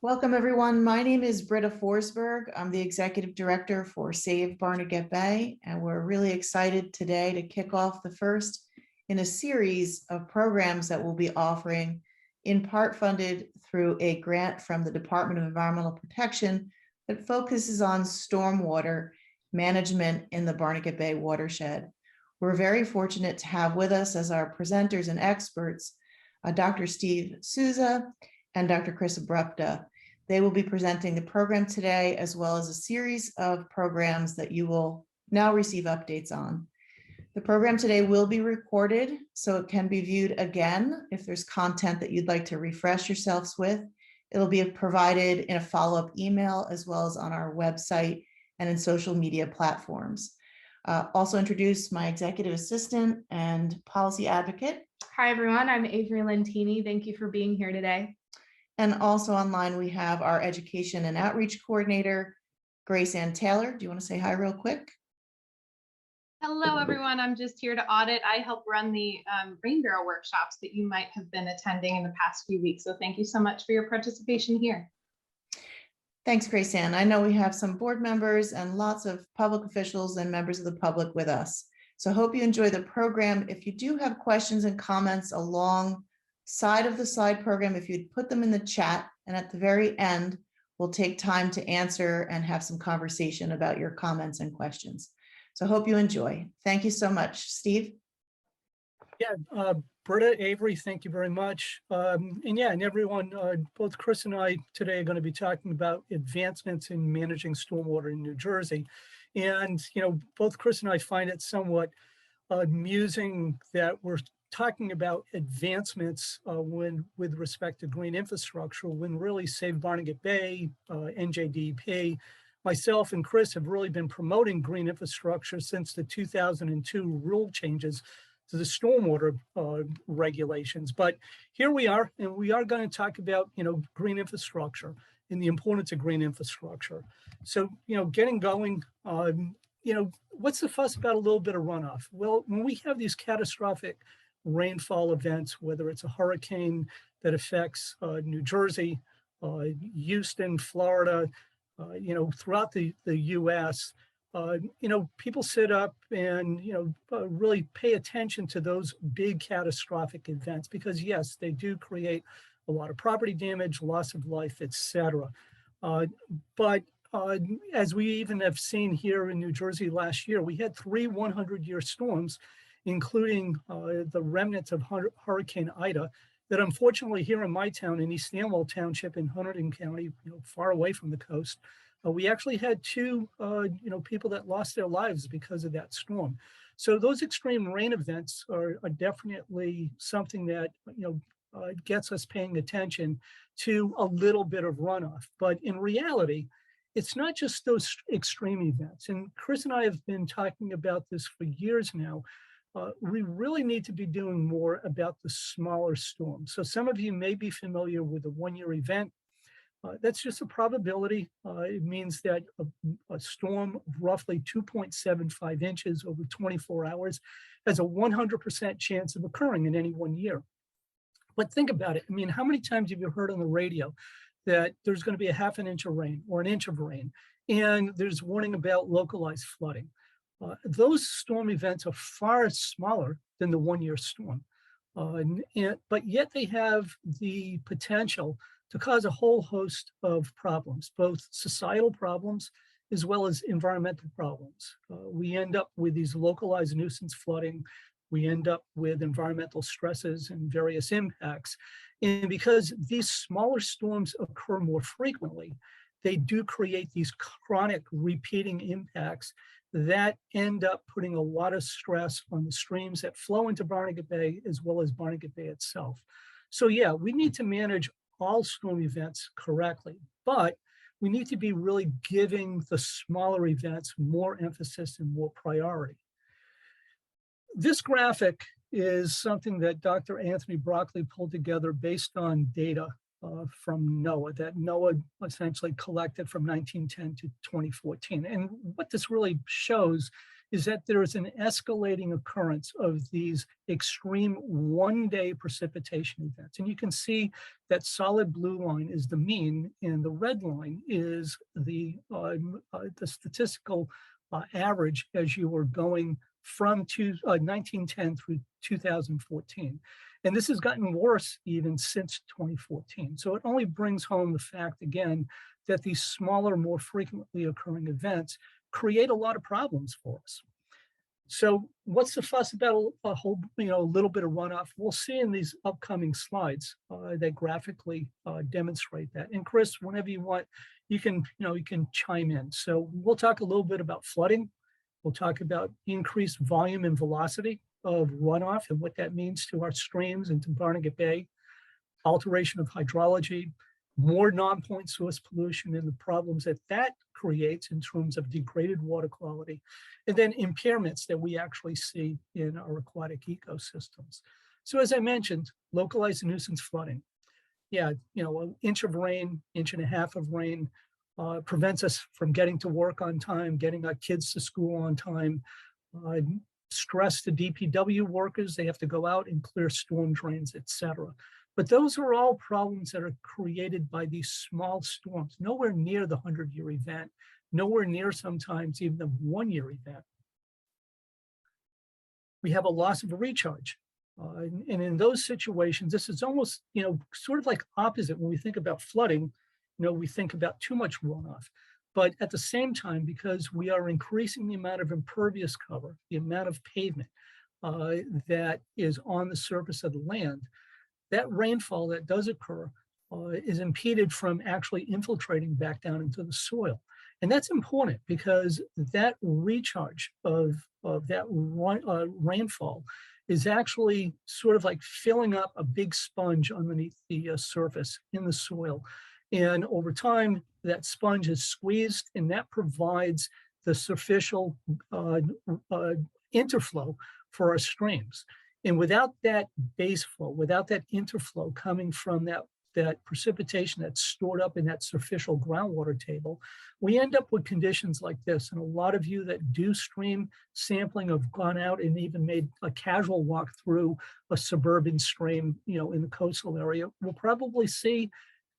Welcome, everyone. My name is Britta Forsberg. I'm the Executive Director for Save Barnegat Bay, and we're really excited today to kick off the first in a series of programs that we'll be offering, in part funded through a grant from the Department of Environmental Protection that focuses on stormwater management in the Barnegat Bay watershed. We're very fortunate to have with us as our presenters and experts, Dr. Steve Souza and Dr. Chris Obropta. They will be presenting the program today, as well as a series of programs that you will now receive updates on. The program today will be recorded, so it can be viewed again if there's content that you'd like to refresh yourselves with. It'll be provided in a follow-up email, as well as on our website and in social media platforms. Also introduce my executive assistant and policy advocate. Hi, everyone. I'm Avery Lentini. Thank you for being here today. And also online, we have our education and outreach coordinator, Grace Ann Taylor. Do you want to say hi real quick? Hello, everyone. I'm just here to audit. I help run the Rain Barrel workshops that you might have been attending in the past few weeks. So thank you so much for your participation here. Thanks, Grace Ann. I know we have some board members and lots of public officials and members of the public with us. So hope you enjoy the program. If you do have questions and comments along side of the slide program, if you'd put them in the chat, and at the very end, we'll take time to answer and have some conversation about your comments and questions. So hope you enjoy. Thank you so much. Steve? Yeah, Britta, Avery, thank you very much. And everyone, both Chris and I today are going to be talking about advancements in managing stormwater in New Jersey. And, both Chris and I find it somewhat amusing that we're talking about advancements with respect to green infrastructure, when really Save Barnegat Bay, NJDEP, myself and Chris have really been promoting green infrastructure since the 2002 rule changes to the stormwater regulations. But here we are, and we are going to talk about, green infrastructure and the importance of green infrastructure. So, getting going, what's the fuss about a little bit of runoff? Well, when we have these catastrophic rainfall events, whether it's a hurricane that affects New Jersey, Houston, Florida, throughout the US, people sit up and, really pay attention to those big catastrophic events, because yes, they do create a lot of property damage, loss of life, etc. But as we even have seen here in New Jersey last year, we had 3 100-year storms, including the remnants of Hurricane Ida, that unfortunately here in my town, in East Stanwell Township in Hunterdon County, far away from the coast, we actually had 2, people that lost their lives because of that storm. So those extreme rain events are definitely something that, gets us paying attention to a little bit of runoff. But in reality, it's not just those extreme events. And Chris and I have been talking about this for years now. We really need to be doing more about the smaller storms. So some of you may be familiar with a 1-year event. That's just a probability. It means that a storm of roughly 2.75 inches over 24 hours has a 100% chance of occurring in any 1 year. But think about it. I mean, how many times have you heard on the radio that there's going to be a ½ inch of rain or an inch of rain, and there's warning about localized flooding? Those storm events are far smaller than the 1-year storm, but yet they have the potential to cause a whole host of problems, both societal problems as well as environmental problems. We end up with these localized nuisance flooding. We end up with environmental stresses and various impacts. And because these smaller storms occur more frequently, they do create these chronic repeating impacts that end up putting a lot of stress on the streams that flow into Barnegat Bay, as well as Barnegat Bay itself. So yeah, we need to manage all storm events correctly, but we need to be really giving the smaller events more emphasis and more priority. This graphic is something that Dr. Anthony Broccoli pulled together based on data from NOAA that NOAA essentially collected from 1910 to 2014. And what this really shows is that there is an escalating occurrence of these extreme one-day precipitation events. And you can see that solid blue line is the mean, and the red line is the statistical average as you were going from 1910 through 2014. And this has gotten worse even since 2014. So it only brings home the fact, again, that these smaller, more frequently occurring events create a lot of problems for us. So what's the fuss about a whole, a little bit of runoff? We'll see in these upcoming slides that graphically demonstrate that. And Chris, whenever you want, you can chime in. So we'll talk a little bit about flooding. We'll talk about increased volume and velocity of runoff and what that means to our streams and to Barnegat Bay, alteration of hydrology, more non-point source pollution and the problems that that creates in terms of degraded water quality, and then impairments that we actually see in our aquatic ecosystems. So as I mentioned, localized nuisance flooding. Yeah, an inch of rain, inch and a half of rain prevents us from getting to work on time, getting our kids to school on time, stress to DPW workers, they have to go out and clear storm drains, etc. But those are all problems that are created by these small storms, nowhere near the 100-year event, nowhere near sometimes even the 1-year event. We have a loss of a recharge. And in those situations, this is almost, sort of like opposite when we think about flooding, we think about too much runoff. But at the same time, because we are increasing the amount of impervious cover, the amount of pavement that is on the surface of the land, that rainfall that does occur is impeded from actually infiltrating back down into the soil. And that's important because that recharge of that rainfall is actually sort of like filling up a big sponge underneath the surface in the soil. And over time, that sponge is squeezed and that provides the superficial interflow for our streams. And without that base flow, without that interflow coming from that precipitation that's stored up in that superficial groundwater table, we end up with conditions like this. And a lot of you that do stream sampling have gone out and even made a casual walk through a suburban stream, in the coastal area, will probably see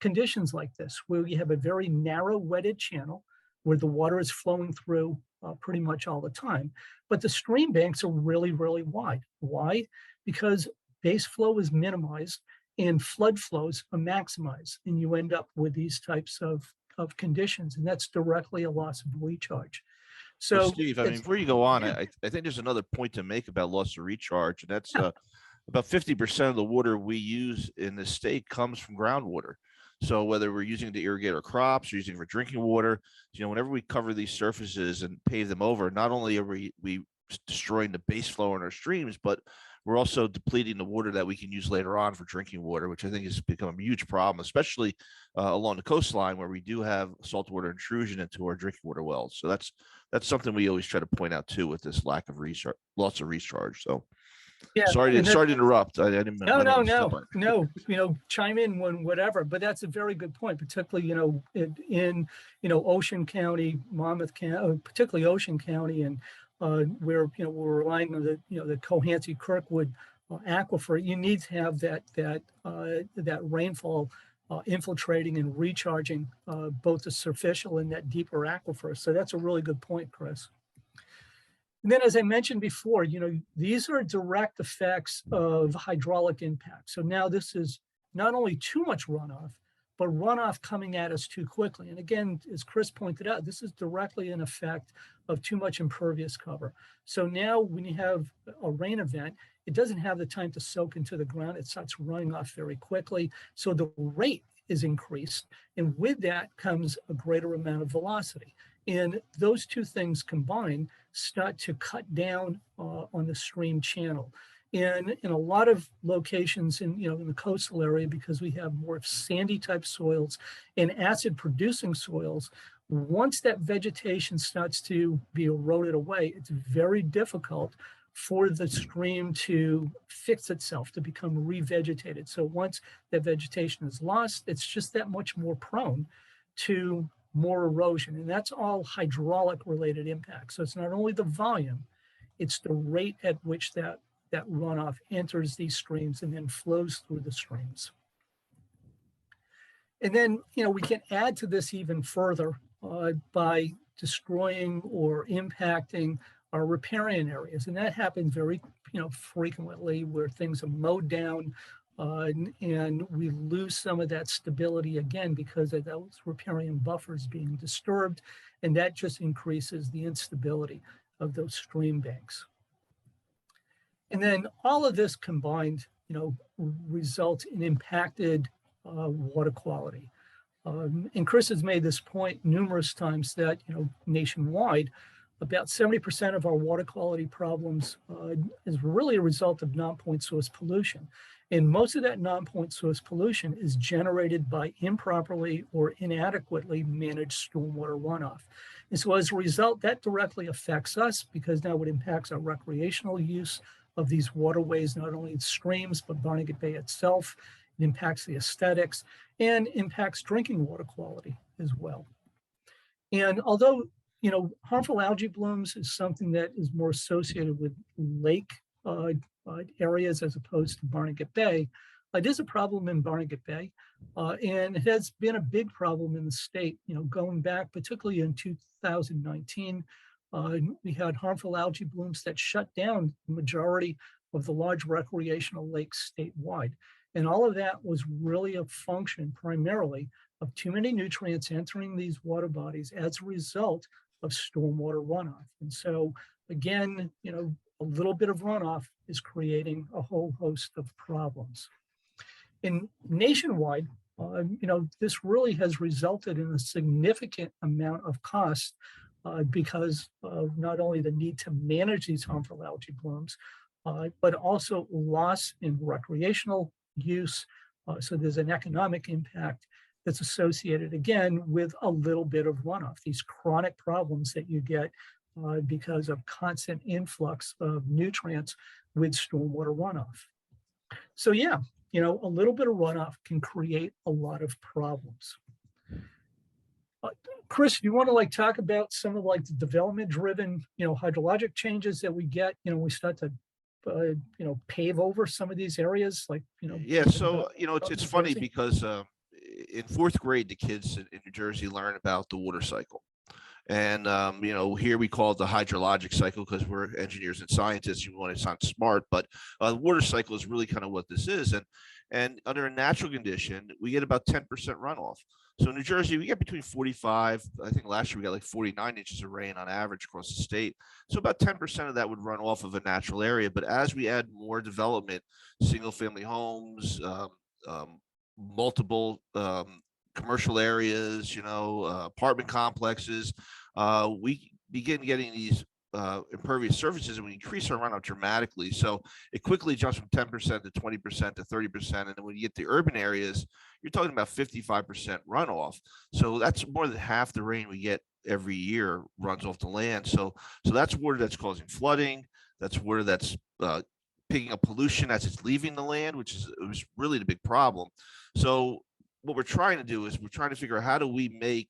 conditions like this, where you have a very narrow wetted channel where the water is flowing through pretty much all the time. But the stream banks are really, really wide. Why? Because base flow is minimized and flood flows are maximized. And you end up with these types of conditions. And that's directly a loss of recharge. So well, Steve, before you go on, I think there's another point to make about loss of recharge. And that's about 50% of the water we use in the state comes from groundwater. So whether we're using it to irrigate our crops or using it for drinking water, whenever we cover these surfaces and pave them over, not only are we destroying the base flow in our streams, but we're also depleting the water that we can use later on for drinking water, which I think has become a huge problem, especially along the coastline where we do have saltwater intrusion into our drinking water wells. So that's something we always try to point out too with this lack of loss of recharge. So. Yeah, sorry to interrupt. I didn't. No. Chime in when whatever. But that's a very good point, particularly in Ocean County, Monmouth County, particularly Ocean County, and where we're relying on the Cohansey-Kirkwood aquifer. You need to have that rainfall infiltrating and recharging both the superficial and that deeper aquifer. So that's a really good point, Chris. And then, as I mentioned before, these are direct effects of hydraulic impact. So now this is not only too much runoff, but runoff coming at us too quickly. And again, as Chris pointed out, this is directly an effect of too much impervious cover. So now when you have a rain event, it doesn't have the time to soak into the ground. It starts running off very quickly. So the rate is increased. And with that comes a greater amount of velocity. And those two things combined start to cut down on the stream channel. And in a lot of locations in the coastal area, because we have more sandy type soils and acid producing soils, once that vegetation starts to be eroded away, it's very difficult for the stream to fix itself, to become revegetated. So once that vegetation is lost, it's just that much more prone to more erosion, and that's all hydraulic related impacts. So it's not only the volume, it's the rate at which that runoff enters these streams and then flows through the streams. And then, we can add to this even further by destroying or impacting our riparian areas. And that happens very, frequently, where things are mowed down and we lose some of that stability again because of those riparian buffers being disturbed. And that just increases the instability of those stream banks. And then all of this combined, results in impacted water quality. And Chris has made this point numerous times that, nationwide, about 70% of our water quality problems is really a result of non-point source pollution. And most of that non-point source pollution is generated by improperly or inadequately managed stormwater runoff. And so as a result, that directly affects us because now it impacts our recreational use of these waterways, not only streams, but Barnegat Bay itself. It impacts the aesthetics and impacts drinking water quality as well. And although, harmful algae blooms is something that is more associated with lake areas as opposed to Barnegat Bay, it is a problem in Barnegat Bay, and it has been a big problem in the state, going back, particularly in 2019, we had harmful algae blooms that shut down the majority of the large recreational lakes statewide. And all of that was really a function primarily of too many nutrients entering these water bodies as a result of stormwater runoff. And so again, a little bit of runoff is creating a whole host of problems. And nationwide, this really has resulted in a significant amount of cost because of not only the need to manage these harmful algae blooms, but also loss in recreational use. So there's an economic impact that's associated again with a little bit of runoff, these chronic problems that you get because of constant influx of nutrients with stormwater runoff. So yeah, a little bit of runoff can create a lot of problems. Chris, do you want to talk about some of the development driven, hydrologic changes that we get, we start to pave over some of these areas Yeah, so it's funny because in fourth grade the kids in New Jersey learn about the water cycle, and here we call it the hydrologic cycle because we're engineers and scientists. You want to sound smart, but the water cycle is really kind of what this is. And under a natural condition, we get about 10% runoff. So in New Jersey, we get between 45, I think last year we got 49 inches of rain on average across the state. So about 10% of that would run off of a natural area. But as we add more development, single family homes, multiple commercial areas, apartment complexes, we begin getting these impervious surfaces, and we increase our runoff dramatically. So it quickly jumps from 10% to 20% to 30%. And then when you get the urban areas, you're talking about 55% runoff. So that's more than half the rain we get every year runs off the land. So that's water that's causing flooding. That's water that's picking up pollution as it's leaving the land, which was really the big problem. So what we're trying to do is we're trying to figure out how do we make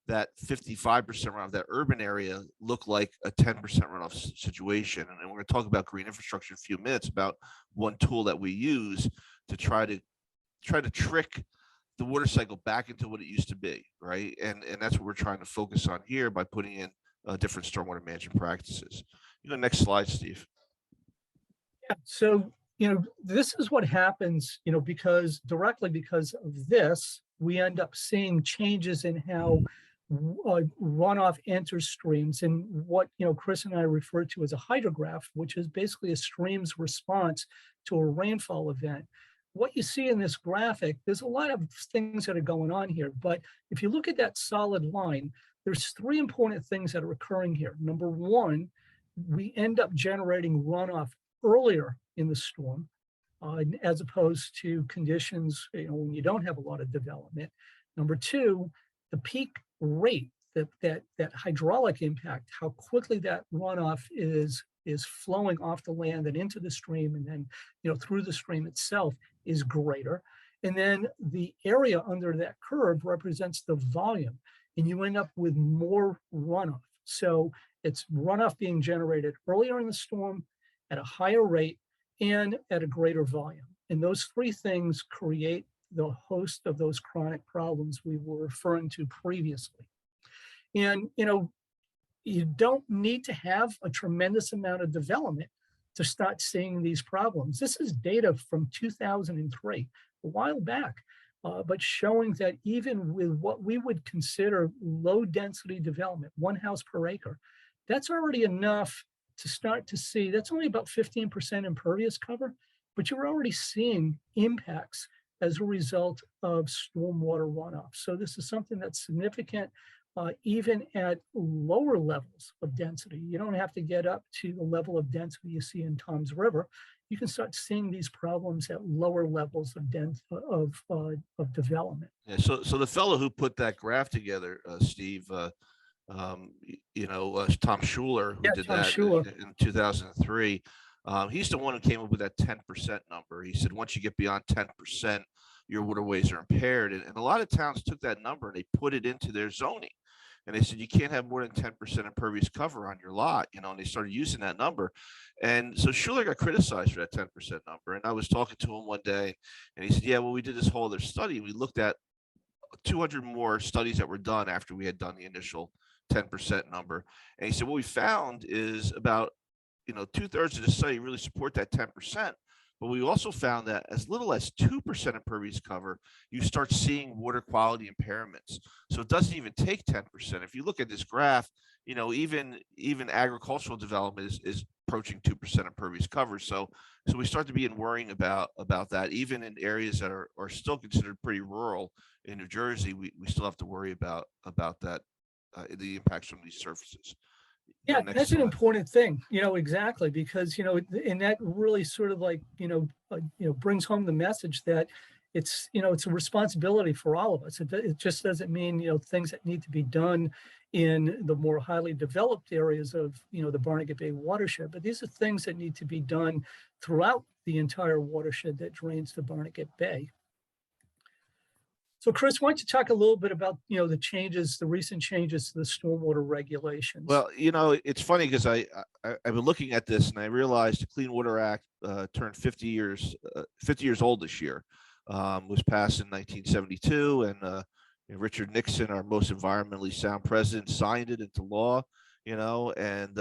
that 55% runoff, that urban area, look like a 10% runoff situation. And we're going to talk about green infrastructure in a few minutes, about one tool that we use to try to trick the water cycle back into what it used to be, right? And that's what we're trying to focus on here by putting in different stormwater management practices. Next slide, Steve. Yeah, so this is what happens, because of this, we end up seeing changes in how runoff enters streams, and what Chris and I refer to as a hydrograph, which is basically a stream's response to a rainfall event. What you see in this graphic, there's a lot of things that are going on here, but if you look at that solid line, there's three important things that are occurring here. Number one, we end up generating runoff earlier in the storm, as opposed to conditions when you don't have a lot of development. Number two, the peak rate, that hydraulic impact, how quickly that runoff is flowing off the land and into the stream, and then through the stream itself, is greater. And then the area under that curve represents the volume, and you end up with more runoff. So it's runoff being generated earlier in the storm at a higher rate and at a greater volume. And those three things create the host of those chronic problems we were referring to previously. And, you don't need to have a tremendous amount of development to start seeing these problems. This is data from 2003, a while back, but showing that even with what we would consider low density development, 1 house per acre, that's already enough to start to see. That's only about 15% impervious cover, but you're already seeing impacts as a result of stormwater runoff. So this is something that's significant. Even at lower levels of density. You don't have to get up to the level of density you see in Tom's River. You can start seeing these problems at lower levels of development. Yeah, so the fellow who put that graph together, Steve, Tom Schuler, who did Tom that Schuler. in 2003, he's the one who came up with that 10% number. He said once you get beyond 10%, your waterways are impaired. And a lot of towns took that number and they put it into their zoning. And they said, you can't have more than 10% impervious cover on your lot, and they started using that number. And so Schuler got criticized for that 10% number. And I was talking to him one day and he said, yeah, well, we did this whole other study. We looked at 200 more studies that were done after we had done the initial 10% number. And he said, what we found is about, 2/3 of the study really support that 10%. But we also found that as little as 2% impervious cover, you start seeing water quality impairments. So it doesn't even take 10%. If you look at this graph, even agricultural development is approaching 2% impervious cover. So we start to be worrying about that. Even in areas that are still considered pretty rural in New Jersey, we still have to worry about that, the impacts from these surfaces. Yeah, that's an important thing, exactly, because, and that really sort of like, brings home the message that it's, it's a responsibility for all of us. It just doesn't mean, things that need to be done in the more highly developed areas of, the Barnegat Bay watershed, but these are things that need to be done throughout the entire watershed that drains the Barnegat Bay. So Chris, why don't you talk a little bit about, the recent changes to the stormwater regulations? Well, it's funny because I've been looking at this and I realized the Clean Water Act turned 50 years old this year. Was passed in 1972, and Richard Nixon, our most environmentally sound president, signed it into law. And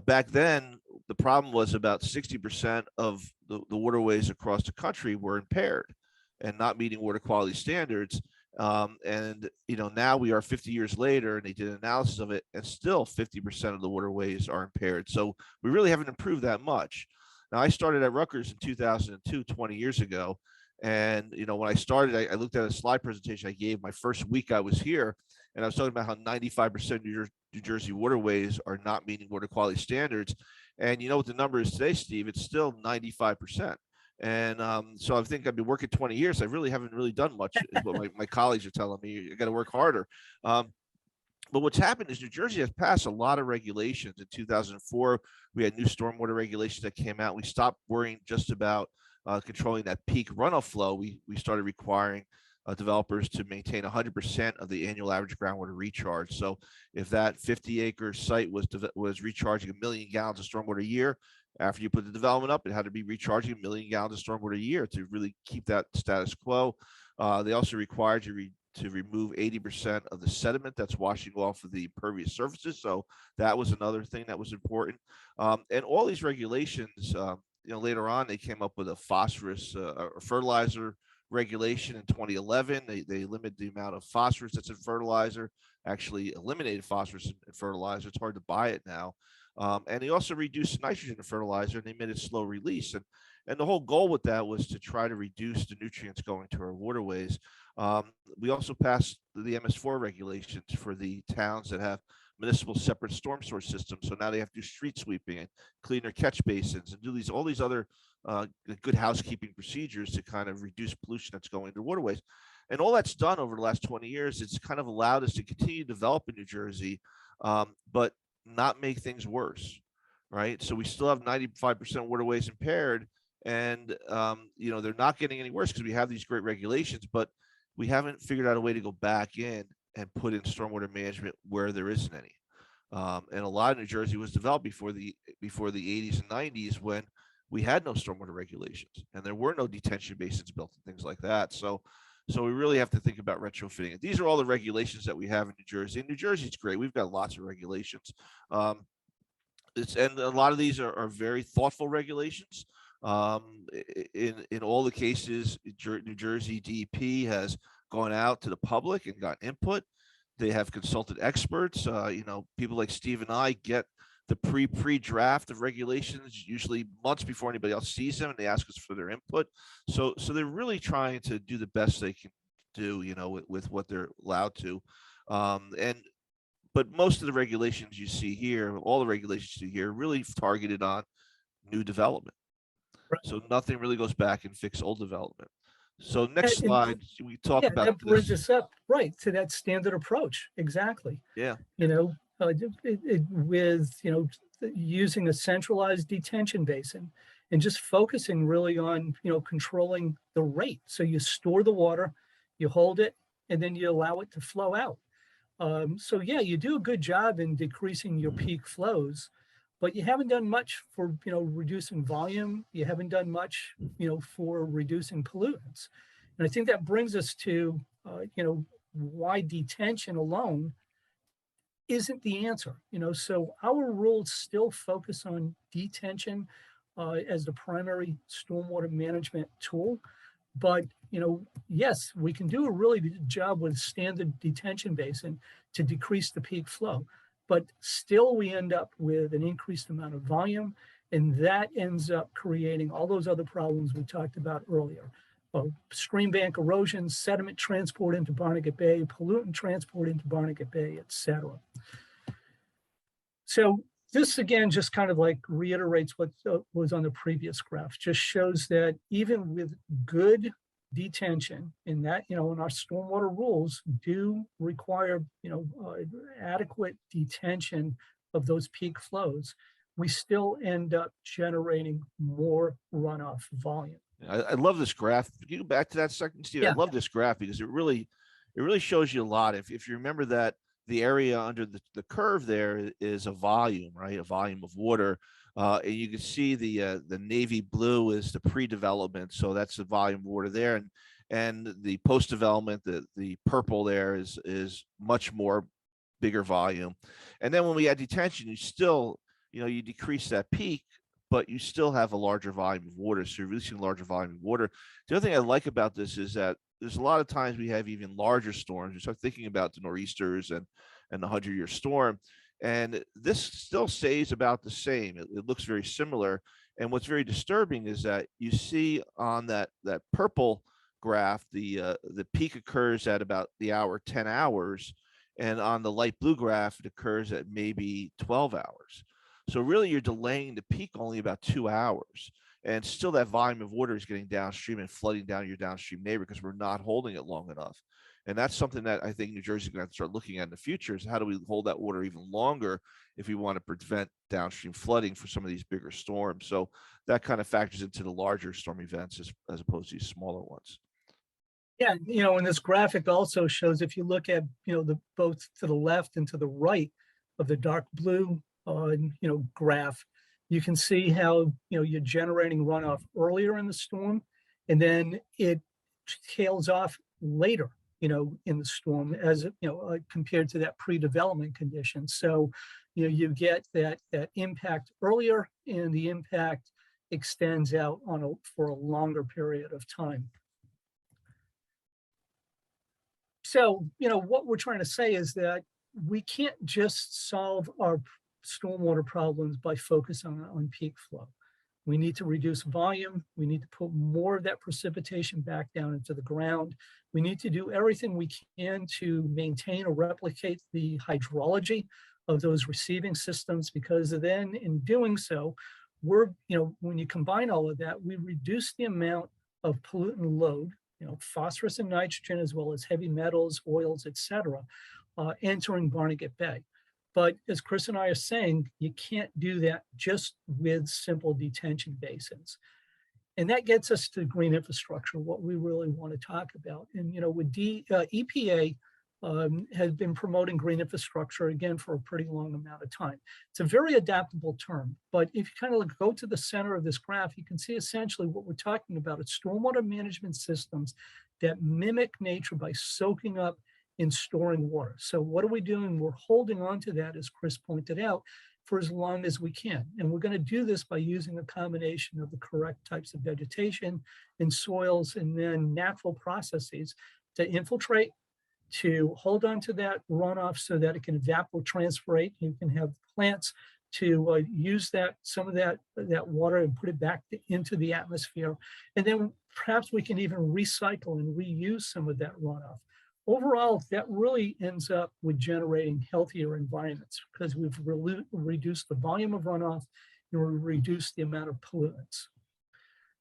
back then the problem was about 60% of the waterways across the country were impaired and not meeting water quality standards. And now we are 50 years later, and they did an analysis of it, and still 50% of the waterways are impaired. So we really haven't improved that much. Now, I started at Rutgers in 2002, 20 years ago. And, when I started, I looked at a slide presentation I gave my first week I was here, and I was talking about how 95% of New Jersey waterways are not meeting water quality standards. And you know what the number is today, Steve? It's still 95%. And so I think I've been working 20 years. I really haven't done much, is what my colleagues are telling me. You got to work harder. But what's happened is New Jersey has passed a lot of regulations. In 2004, we had new stormwater regulations that came out. We stopped worrying just about controlling that peak runoff flow. We started requiring developers to maintain 100% of the annual average groundwater recharge. So if that 50-acre site was recharging 1 million gallons of stormwater a year, after you put the development up, it had to be recharging 1 million gallons of stormwater a year to really keep that status quo. They also required you to remove 80% of the sediment that's washing off of the impervious surfaces. So that was another thing that was important. And all these regulations, later on, they came up with a phosphorus fertilizer regulation in 2011. They limited the amount of phosphorus that's in fertilizer, actually eliminated phosphorus in fertilizer. It's hard to buy it now. And they also reduced nitrogen in fertilizer, and they made it slow release. And the whole goal with that was to try to reduce the nutrients going to our waterways. We also passed the MS4 regulations for the towns that have municipal separate storm source systems. So now they have to do street sweeping and clean their catch basins and do all these other good housekeeping procedures to kind of reduce pollution that's going to waterways. And all that's done over the last 20 years, it's kind of allowed us to continue to develop in New Jersey, but not make things worse, right? So we still have 95% waterways impaired, And, they're not getting any worse because we have these great regulations, but we haven't figured out a way to go back in and put in stormwater management where there isn't any. And a lot of New Jersey was developed before the 80s and 90s when we had no stormwater regulations and there were no detention basins built and things like that. So we really have to think about retrofitting it. These are all the regulations that we have in New Jersey. And New Jersey's great. We've got lots of regulations. And a lot of these are very thoughtful regulations. In all the cases, New Jersey DEP has gone out to the public and got input. They have consulted experts. People like Steve and I get the pre-draft of regulations usually months before anybody else sees them, and they ask us for their input. So they're really trying to do the best they can do, with what they're allowed to. But most of the regulations you see here, all the regulations you see here, are really targeted on new development. Right. So nothing really goes back and fix old development. So next slide, we talk Yeah, about that brings this. us up right to that standard approach. Exactly. Yeah. With using a centralized detention basin and just focusing really on controlling the rate. So you store the water, you hold it, and then you allow it to flow out. So yeah, you do a good job in decreasing your peak flows, but you haven't done much for reducing volume. You haven't done much for reducing pollutants. And I think that brings us to why detention alone isn't the answer. So our rules still focus on detention as the primary stormwater management tool. But, yes, we can do a really good job with standard detention basin to decrease the peak flow, but still we end up with an increased amount of volume, and that ends up creating all those other problems we talked about earlier. Stream bank erosion, sediment transport into Barnegat Bay, pollutant transport into Barnegat Bay, et cetera. So this again just kind of like reiterates what was on the previous graph, just shows that even with good detention in that, and our stormwater rules do require, adequate detention of those peak flows, we still end up generating more runoff volume. I love this graph. Can you go back to that second, Steve? Yeah. I love this graph because it really shows you a lot. If you remember that the area under the curve there is a volume, right? A volume of water. And you can see the navy blue is the pre-development. So that's the volume of water there. And the post-development, the purple there is much more bigger volume. And then when we add detention, you still, you decrease that peak, but you still have a larger volume of water. So you're releasing a larger volume of water. The other thing I like about this is that there's a lot of times we have even larger storms. You start thinking about the nor'easters and the 100-year storm, and this still stays about the same. It looks very similar. And what's very disturbing is that you see on that purple graph, the peak occurs at about the hour 10 hours, and on the light blue graph, it occurs at maybe 12 hours. So really, you're delaying the peak only about 2 hours. And still that volume of water is getting downstream and flooding down your downstream neighbor because we're not holding it long enough. And that's something that I think New Jersey is going to have to start looking at in the future is how do we hold that water even longer if we want to prevent downstream flooding for some of these bigger storms. So that kind of factors into the larger storm events as opposed to these smaller ones. Yeah, and this graphic also shows if you look at, both to the left and to the right of the dark blue, graph, you can see how, you're generating runoff earlier in the storm, and then it tails off later, in the storm as, compared to that pre-development condition. So, you get that impact earlier, and the impact extends out for a longer period of time. So, what we're trying to say is that we can't just solve our stormwater problems by focusing on peak flow. We need to reduce volume. We need to put more of that precipitation back down into the ground. We need to do everything we can to maintain or replicate the hydrology of those receiving systems, because then in doing so, when you combine all of that, we reduce the amount of pollutant load, phosphorus and nitrogen, as well as heavy metals, oils, et cetera, entering Barnegat Bay. But as Chris and I are saying, you can't do that just with simple detention basins. And that gets us to green infrastructure, what we really want to talk about. And, with EPA has been promoting green infrastructure again for a pretty long amount of time. It's a very adaptable term, but if you kind of go to the center of this graph, you can see essentially what we're talking about. It's stormwater management systems that mimic nature by soaking up and storing water. So what are we doing? We're holding on to that, as Chris pointed out, for as long as we can. And we're going to do this by using a combination of the correct types of vegetation and soils and then natural processes to infiltrate, to hold on to that runoff so that it can evapotranspirate. You can have plants to use some of that water and put it back into the atmosphere. And then perhaps we can even recycle and reuse some of that runoff. Overall, that really ends up with generating healthier environments because we've reduced the volume of runoff and we've reduced the amount of pollutants.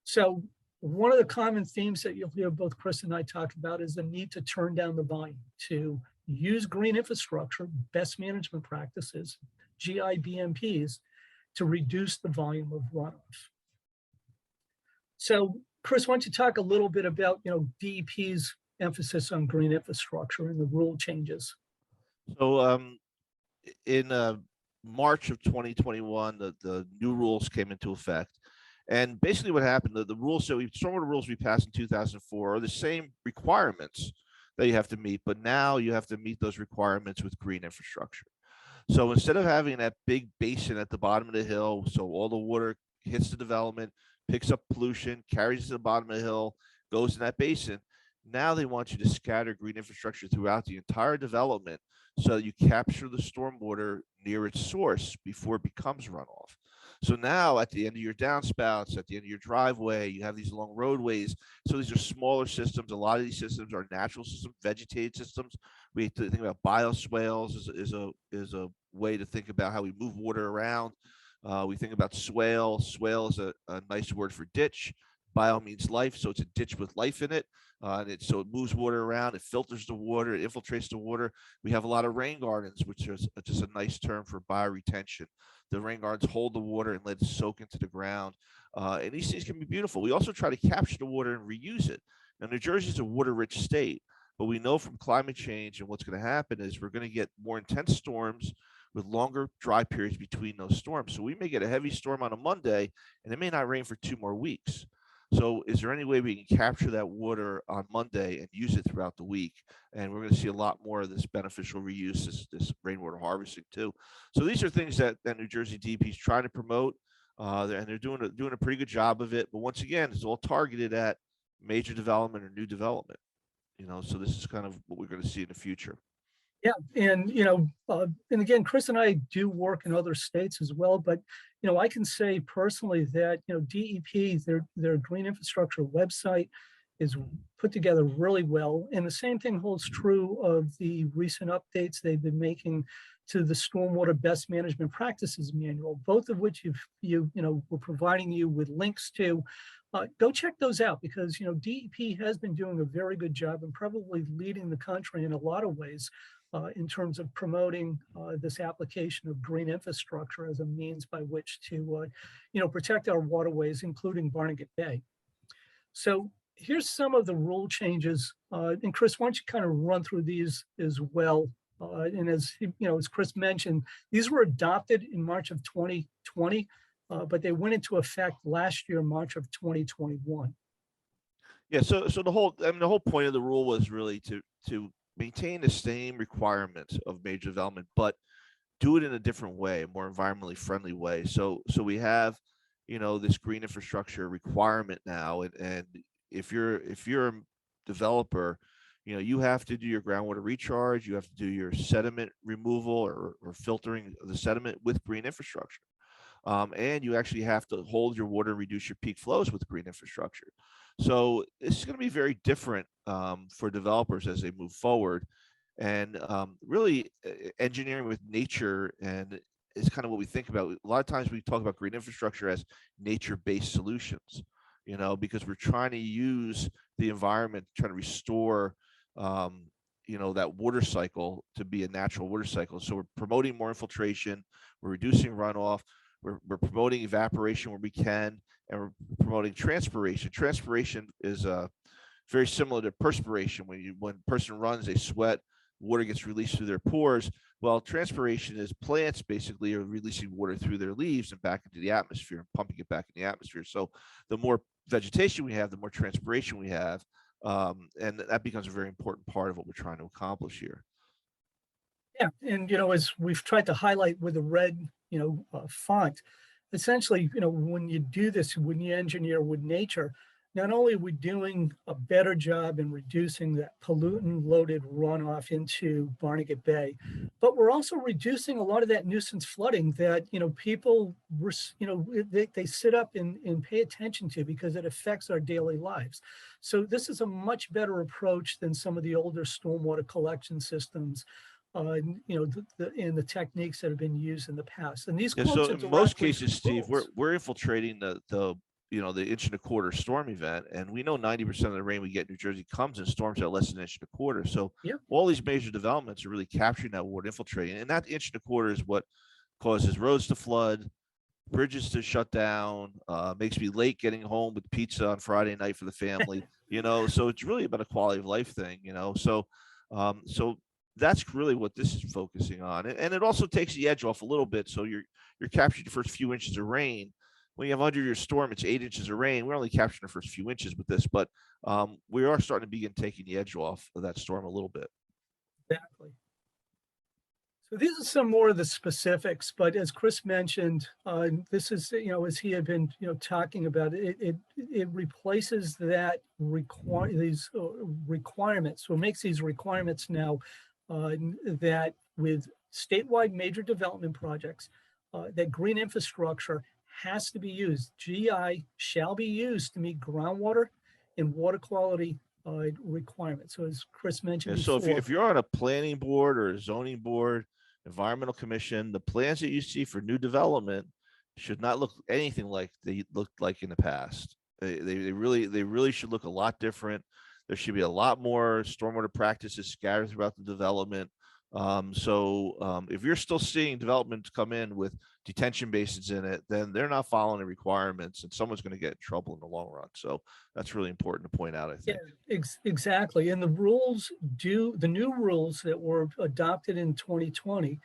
So one of the common themes that you'll hear both Chris and I talk about is the need to turn down the volume, to use green infrastructure, best management practices, GIBMPs, to reduce the volume of runoff. So Chris, why don't you talk a little bit about DEP's emphasis on green infrastructure and the rule changes? So in March of 2021, the new rules came into effect. And basically what happened, the rules, stormwater rules we passed in 2004 are the same requirements that you have to meet, but now you have to meet those requirements with green infrastructure. So instead of having that big basin at the bottom of the hill, so all the water hits the development, picks up pollution, carries to the bottom of the hill, goes in that basin, now they want you to scatter green infrastructure throughout the entire development so that you capture the stormwater near its source before it becomes runoff. So now at the end of your downspouts, at the end of your driveway, you have these long roadways. So these are smaller systems. A lot of these systems are natural systems, vegetated systems. We have to think about bioswales is a way to think about how we move water around. We think about swale. Swale is a nice word for ditch. Bio means life, so it's a ditch with life in it. So it moves water around, it filters the water, it infiltrates the water. We have a lot of rain gardens, which is just a nice term for bioretention. The rain gardens hold the water and let it soak into the ground. And these things can be beautiful. We also try to capture the water and reuse it. Now, New Jersey is a water-rich state, but we know from climate change and what's going to happen is we're going to get more intense storms with longer dry periods between those storms. So we may get a heavy storm on a Monday, and it may not rain for 2 more weeks. So is there any way we can capture that water on Monday and use it throughout the week? And we're going to see a lot more of this beneficial reuse, this rainwater harvesting too. So these are things that New Jersey DEP is trying to promote, and they're doing a pretty good job of it. But once again, it's all targeted at major development or new development. So this is kind of what we're going to see in the future. Yeah, and and again, Chris and I do work in other states as well, but I can say personally that DEP, their green infrastructure website is put together really well, and the same thing holds true of the recent updates they've been making to the Stormwater Best Management Practices Manual, both of which we're providing you with links to. Go check those out because DEP has been doing a very good job and probably leading the country in a lot of ways in terms of promoting this application of green infrastructure as a means by which to protect our waterways, including Barnegat Bay. So here's some of the rule changes. And Chris, why don't you kind of run through these as well? And as Chris mentioned, these were adopted in March of 2020, but they went into effect last year, March of 2021. Yeah. So the whole point of the rule was really to maintain the same requirements of major development, but do it in a different way, a more environmentally friendly way. So we have, this green infrastructure requirement now, and if you're a developer, you have to do your groundwater recharge, you have to do your sediment removal or filtering of the sediment with green infrastructure. And you actually have to hold your water, reduce your peak flows with green infrastructure. So it's going to be very different for developers as they move forward. And really engineering with nature and is kind of what we think about. A lot of times we talk about green infrastructure as nature-based solutions, because we're trying to use the environment, trying to restore, that water cycle to be a natural water cycle. So we're promoting more infiltration, we're reducing runoff, We're promoting evaporation where we can, and we're promoting transpiration. Transpiration is very similar to perspiration. When a person runs, they sweat, water gets released through their pores. Well, transpiration is plants basically are releasing water through their leaves and back into the atmosphere and pumping it back in the atmosphere. So the more vegetation we have, the more transpiration we have. And that becomes a very important part of what we're trying to accomplish here. Yeah, and as we've tried to highlight with the red, font, essentially, when you do this, when you engineer with nature, not only are we doing a better job in reducing that pollutant-loaded runoff into Barnegat Bay, but we're also reducing a lot of that nuisance flooding that people they sit up and pay attention to because it affects our daily lives. So this is a much better approach than some of the older stormwater collection systems. And the techniques that have been used in the past. And these Yeah, quotes so are in most directly cases, from Steve, rules. we're infiltrating the 1.25 inch storm event, and we know 90% of the rain we get in New Jersey comes in storms that are less than 1.25 inches. So Yeah. all these major developments are really capturing that water, infiltrating, and that 1.25 inches is what causes roads to flood, bridges to shut down, makes me late getting home with pizza on Friday night for the family. So it's really about a quality of life thing. So that's really what this is focusing on, and it also takes the edge off a little bit. So you're capturing the first few inches of rain. When you have under your storm, it's 8 inches of rain. We're only capturing the first few inches with this, but we are starting to begin taking the edge off of that storm a little bit. Exactly. So these are some more of the specifics, but as Chris mentioned, this is, as he had been, talking about, it replaces that requirements, so it makes these requirements now that with statewide major development projects, that green infrastructure has to be used. GI shall be used to meet groundwater and water quality requirements. So as Chris mentioned So before, if you're on a planning board or a zoning board, environmental commission, the plans that you see for new development should not look anything like they looked like in the past. They really should look a lot different. There should be a lot more stormwater practices scattered throughout the development. If you're still seeing developments come in with detention basins in it, then they're not following the requirements, and someone's going to get in trouble in the long run. So that's really important to point out, I think. Yeah, exactly. And the new rules that were adopted in 2020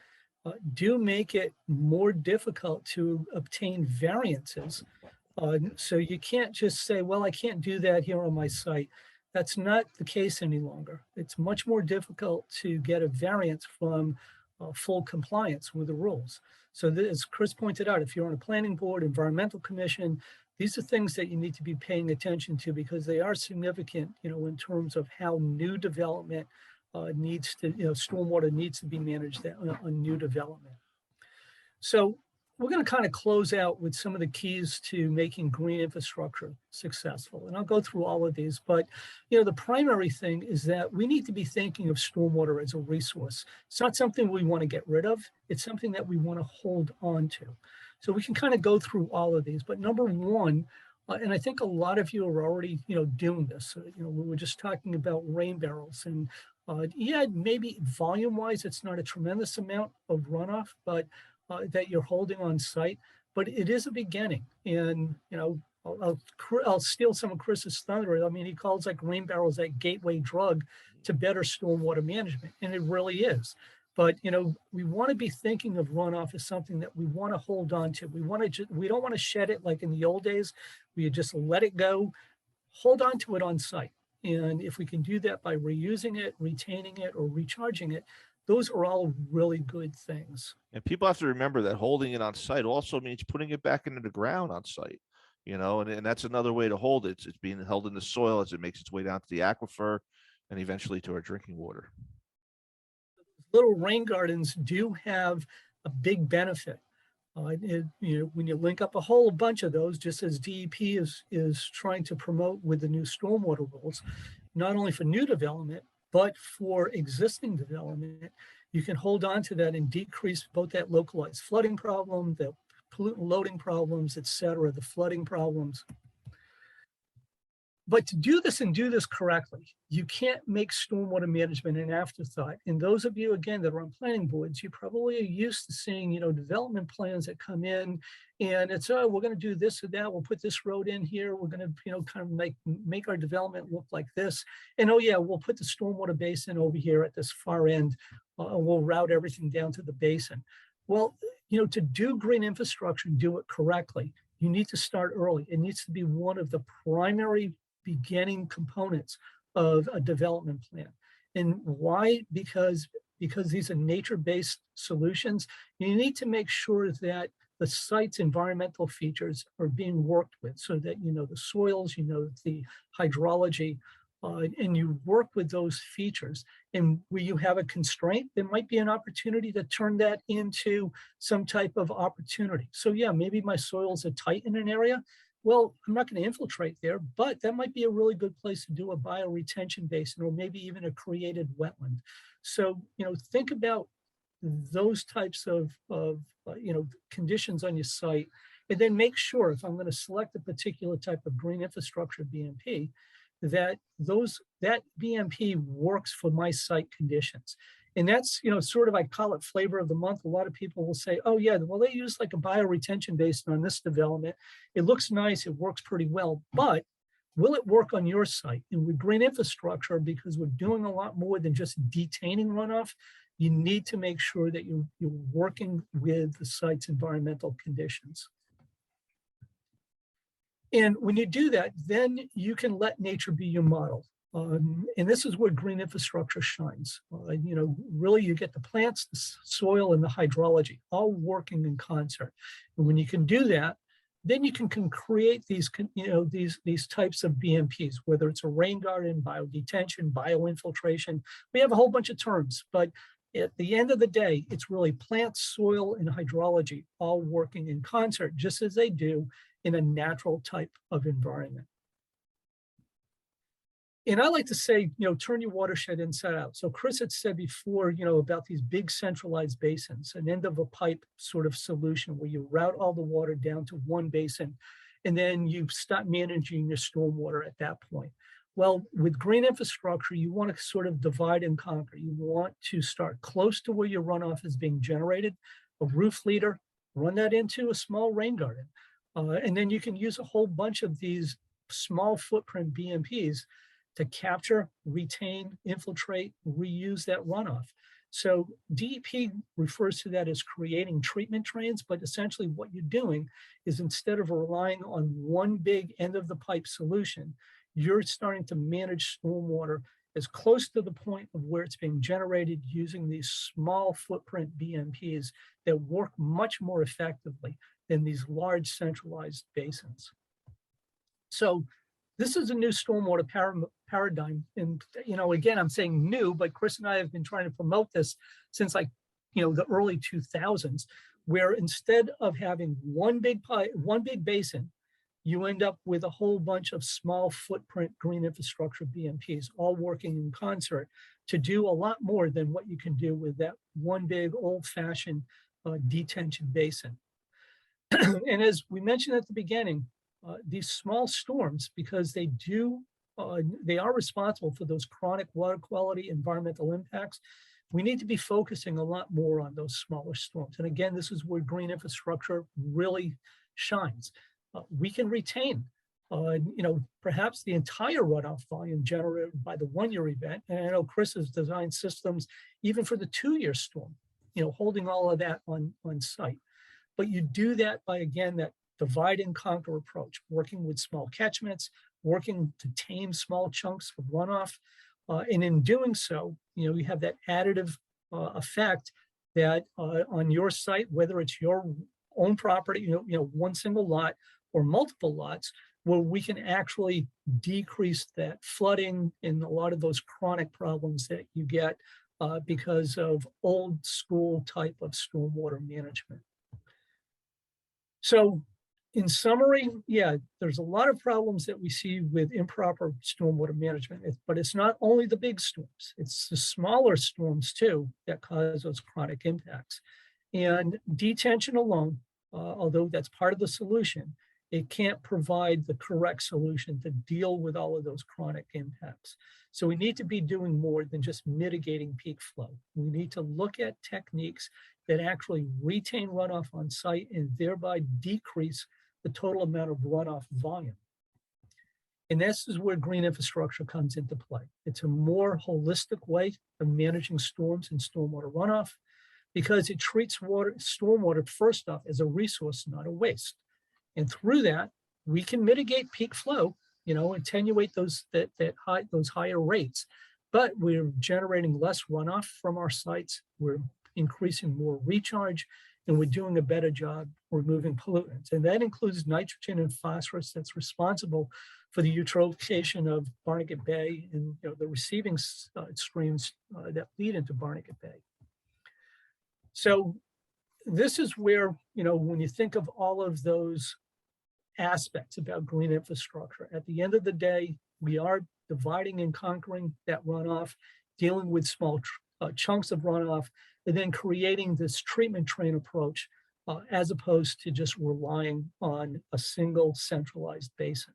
do make it more difficult to obtain variances. So you can't just say, well, I can't do that here on my site. That's not the case any longer. It's much more difficult to get a variance from full compliance with the rules. So as Chris pointed out, if you're on a planning board, environmental commission, these are things that you need to be paying attention to because they are significant, in terms of how new development needs to, stormwater needs to be managed on new development. So we're going to kind of close out with some of the keys to making green infrastructure successful. And I'll go through all of these, but the primary thing is that we need to be thinking of stormwater as a resource. It's not something we want to get rid of. It's something that we want to hold on to. So we can kind of go through all of these, but number one, and I think a lot of you are already, doing this. We were just talking about rain barrels and maybe volume wise, it's not a tremendous amount of runoff, but that you're holding on site, but it is a beginning. And, I'll steal some of Chris's thunder. I mean, he calls like rain barrels that gateway drug to better stormwater management, and it really is. But, we want to be thinking of runoff as something that we want to hold on to. We don't want to shed it like in the old days. We just let it go, hold on to it on site. And if we can do that by reusing it, retaining it, or recharging it, those are all really good things. And people have to remember that holding it on site also means putting it back into the ground on site, and that's another way to hold it. It's being held in the soil as it makes its way down to the aquifer and eventually to our drinking water. Little rain gardens do have a big benefit. When you link up a whole bunch of those, just as DEP is trying to promote with the new stormwater rules, not only for new development, but for existing development, you can hold on to that and decrease both that localized flooding problem, the pollutant loading problems, et cetera, the flooding problems. But to do this and do this correctly, you can't make stormwater management an afterthought. And those of you, again, that are on planning boards, you probably are used to seeing, development plans that come in and it's, oh, we're going to do this or that. We'll put this road in here. We're going to, kind of make our development look like this. And oh yeah, we'll put the stormwater basin over here at this far end. We'll route everything down to the basin. Well, to do green infrastructure and do it correctly, you need to start early. It needs to be one of the primary beginning components of a development plan. And why? Because these are nature-based solutions. You need to make sure that the site's environmental features are being worked with so that the soils, the hydrology, and you work with those features. And where you have a constraint, there might be an opportunity to turn that into some type of opportunity. So yeah, maybe my soils are tight in an area. Well, I'm not going to infiltrate there, but that might be a really good place to do a bioretention basin or maybe even a created wetland. So, think about those types of conditions on your site, and then make sure if I'm going to select a particular type of green infrastructure BMP, that BMP works for my site conditions. And that's, sort of, I call it flavor of the month. A lot of people will say, oh yeah, well, they use like a bioretention basin on this development. It looks nice, it works pretty well, but will it work on your site? And with green infrastructure, because we're doing a lot more than just detaining runoff, you need to make sure that you're working with the site's environmental conditions. And when you do that, then you can let nature be your model. And this is where green infrastructure shines. Really you get the plants, the soil, and the hydrology all working in concert. And when you can do that, then you can create these, these types of BMPs, whether it's a rain garden, biodetention, bioinfiltration. We have a whole bunch of terms, but at the end of the day, it's really plants, soil, and hydrology all working in concert, just as they do in a natural type of environment. And I like to say, turn your watershed inside out. So Chris had said before, about these big centralized basins, an end of a pipe sort of solution where you route all the water down to one basin, and then you start managing your stormwater at that point. Well, with green infrastructure, you want to sort of divide and conquer. You want to start close to where your runoff is being generated, a roof leader, run that into a small rain garden. And then you can use a whole bunch of these small footprint BMPs to capture, retain, infiltrate, reuse that runoff. So DEP refers to that as creating treatment trains, but essentially what you're doing is instead of relying on one big end of the pipe solution, you're starting to manage stormwater as close to the point of where it's being generated using these small footprint BMPs that work much more effectively than these large centralized basins. So this is a new stormwater paradigm. And, again, I'm saying new, but Chris and I have been trying to promote this since the early 2000s, where instead of having one big basin, you end up with a whole bunch of small footprint green infrastructure BMPs all working in concert to do a lot more than what you can do with that one big old-fashioned detention basin. And as we mentioned at the beginning, these small storms, because they are responsible for those chronic water quality, environmental impacts, we need to be focusing a lot more on those smaller storms. And again, this is where green infrastructure really shines. We can retain, perhaps the entire runoff volume generated by the one-year event. And I know Chris has designed systems even for the two-year storm, holding all of that on site. But you do that by, again, that divide and conquer approach, working with small catchments, working to tame small chunks of runoff. And in doing so, you have that additive effect that on your site, whether it's your own property, one single lot or multiple lots, where we can actually decrease that flooding and a lot of those chronic problems that you get because of old school type of stormwater management. So in summary, yeah, there's a lot of problems that we see with improper stormwater management, but it's not only the big storms, it's the smaller storms too that cause those chronic impacts. And detention alone, although that's part of the solution, it can't provide the correct solution to deal with all of those chronic impacts. So we need to be doing more than just mitigating peak flow. We need to look at techniques that actually retain runoff on site and thereby decrease the total amount of runoff volume. And this is where green infrastructure comes into play. It's a more holistic way of managing storms and stormwater runoff because it treats stormwater first off as a resource, not a waste. And through that, we can mitigate peak flow, attenuate those higher rates, but we're generating less runoff from our sites. We're increasing more recharge, and we're doing a better job removing pollutants. And that includes nitrogen and phosphorus that's responsible for the eutrophication of Barnegat Bay and the receiving streams that lead into Barnegat Bay. So this is where, when you think of all of those aspects about green infrastructure, at the end of the day, we are dividing and conquering that runoff, dealing with small chunks of runoff, and then creating this treatment train approach as opposed to just relying on a single centralized basin.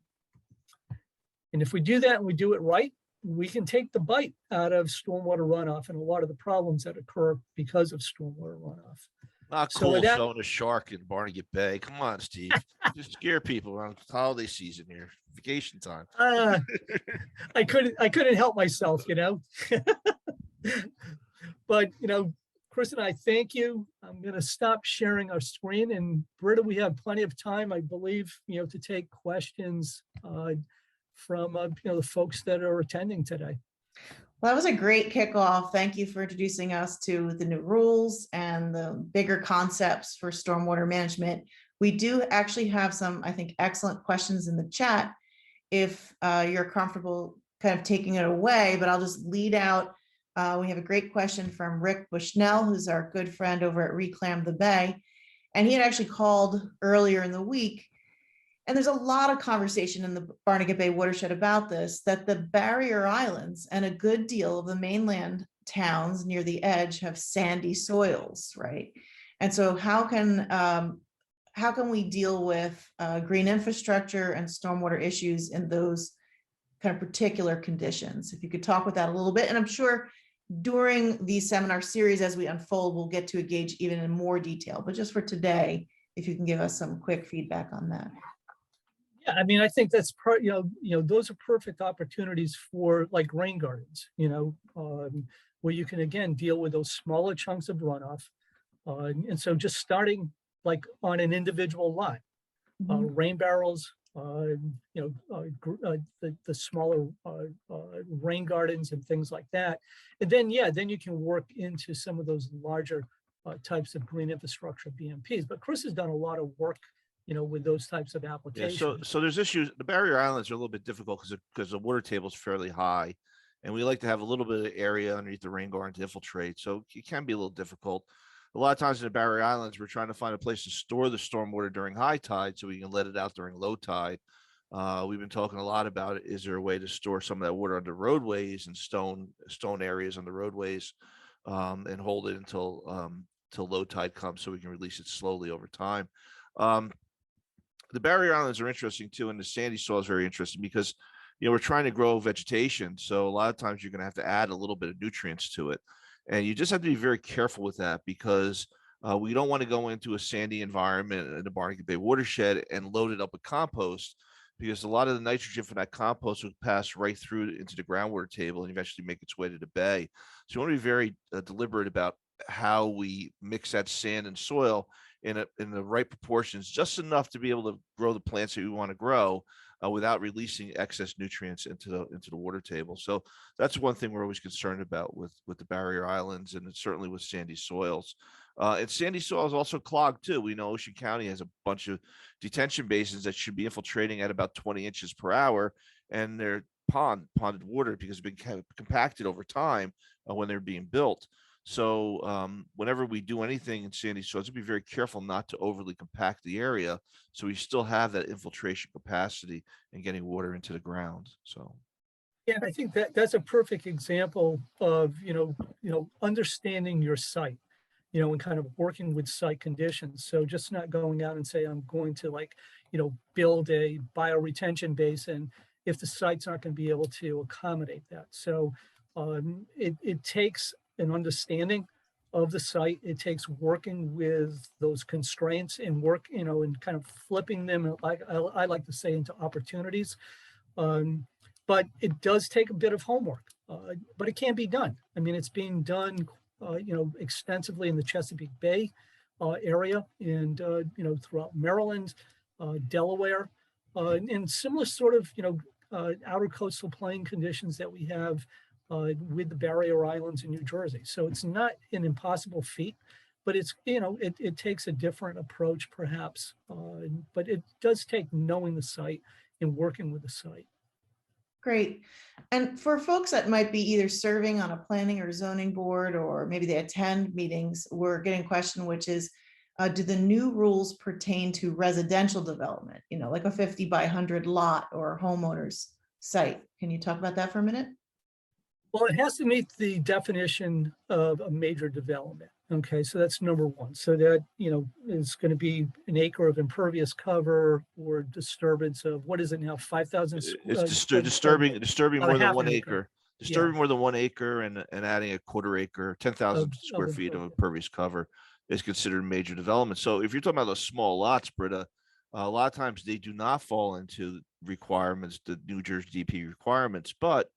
And if we do that and we do it right, we can take the bite out of stormwater runoff and a lot of the problems that occur because of stormwater runoff. Not So cool with that- showing a shark in Barnegat Bay. Come on, Steve. Just scare people around holiday season here, vacation time. I couldn't help myself, But, Chris and I thank you. I'm going to stop sharing our screen. And Britta, we have plenty of time, I believe, to take questions from, the folks that are attending today. Well, that was a great kickoff. Thank you for introducing us to the new rules and the bigger concepts for stormwater management. We do actually have some, I think, excellent questions in the chat if you're comfortable kind of taking it away, but I'll just lead out. We have a great question from Rick Bushnell, who's our good friend over at Reclaim the Bay. And he had actually called earlier in the week. And there's a lot of conversation in the Barnegat Bay watershed about this, that the barrier islands and a good deal of the mainland towns near the edge have sandy soils, right? And so how can we deal with green infrastructure and stormwater issues in those kind of particular conditions? If you could talk with that a little bit, and I'm sure during the seminar series as we unfold, we'll get to engage even in more detail, but just for today, if you can give us some quick feedback on that. Yeah, I mean, I think that's those are perfect opportunities for like rain gardens, where you can again deal with those smaller chunks of runoff. And so just starting like on an individual lot, rain barrels, the smaller rain gardens and things like that. And then, then you can work into some of those larger types of green infrastructure BMPs. But Chris has done a lot of work with those types of applications. Yeah, so there's issues. The barrier islands are a little bit difficult because the water table is fairly high, and we like to have a little bit of area underneath the rain garden to infiltrate. So it can be a little difficult. A lot of times in the barrier islands, we're trying to find a place to store the stormwater during high tide so we can let it out during low tide. We've been talking a lot about it. Is there a way to store some of that water under roadways and stone areas on the roadways and hold it until low tide comes so we can release it slowly over time. The barrier islands are interesting too, and the sandy soil is very interesting because we're trying to grow vegetation, so a lot of times you're going to have to add a little bit of nutrients to it, and you just have to be very careful with that because we don't want to go into a sandy environment in the Barnegat Bay watershed and load it up with compost, because a lot of the nitrogen from that compost would pass right through into the groundwater table and eventually make its way to the bay. So you want to be very deliberate about how we mix that sand and soil in the right proportions, just enough to be able to grow the plants that we want to grow without releasing excess nutrients into the water table. So that's one thing we're always concerned about with the barrier islands, and certainly with sandy soils. And sandy soils also clogged too. We know Ocean County has a bunch of detention basins that should be infiltrating at about 20 inches per hour, and they're ponded water because it's been kind of compacted over time when they're being built. So whenever we do anything in sandy soils, be very careful not to overly compact the area, so we still have that infiltration capacity and getting water into the ground. So, yeah, I think that's a perfect example of understanding your site, and kind of working with site conditions. So just not going out and say I'm going to build a bioretention basin if the site's not going to be able to accommodate that. So it takes an understanding of the site. It takes working with those constraints and and kind of flipping them, like I like to say, into opportunities. But it does take a bit of homework, but it can be done. I mean, it's being done, extensively in the Chesapeake Bay area and, throughout Maryland, Delaware, and similar sort of, outer coastal plain conditions that we have with the barrier islands in New Jersey. So it's not an impossible feat, but it's, it takes a different approach perhaps, but it does take knowing the site and working with the site. Great. And for folks that might be either serving on a planning or zoning board, or maybe they attend meetings, we're getting a question, which is, do the new rules pertain to residential development, like a 50 by 100 lot or homeowner's site? Can you talk about that for a minute? Well, it has to meet the definition of a major development. Okay, so that's number one. So that, is going to be an acre of impervious cover or disturbance of, what is it now, 5,000? It's disturbing more than half 1 an acre. Yeah. Disturbing more than 1 acre and adding a quarter acre, 10,000 Of square feet of impervious. impervious cover is considered major development. So if you're talking about those small lots, Britta, a lot of times they do not fall into requirements, the New Jersey DP requirements, but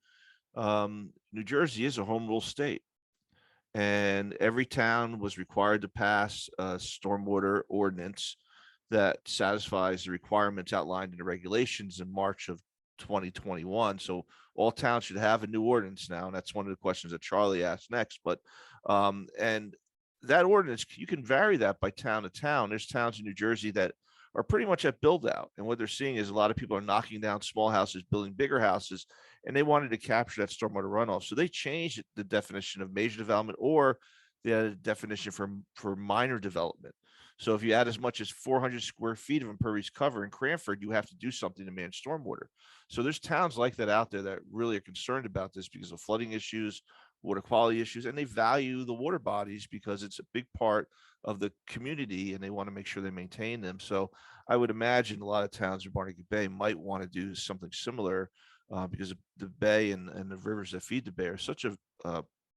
New Jersey is a home rule state. And every town was required to pass a stormwater ordinance that satisfies the requirements outlined in the regulations in March of 2021. So all towns should have a new ordinance now. And that's one of the questions that Charlie asked next. But and that ordinance, you can vary that by town to town. There's towns in New Jersey that are pretty much at build out. And what they're seeing is a lot of people are knocking down small houses, building bigger houses, and they wanted to capture that stormwater runoff. So they changed the definition of major development, or the definition for minor development. So if you add as much as 400 square feet of impervious cover in Cranford, you have to do something to manage stormwater. So there's towns like that out there that really are concerned about this because of flooding issues, water quality issues, and they value the water bodies because it's a big part of the community and they want to make sure they maintain them. So I would imagine a lot of towns in Barnegat Bay might want to do something similar because the bay and the rivers that feed the bay are such a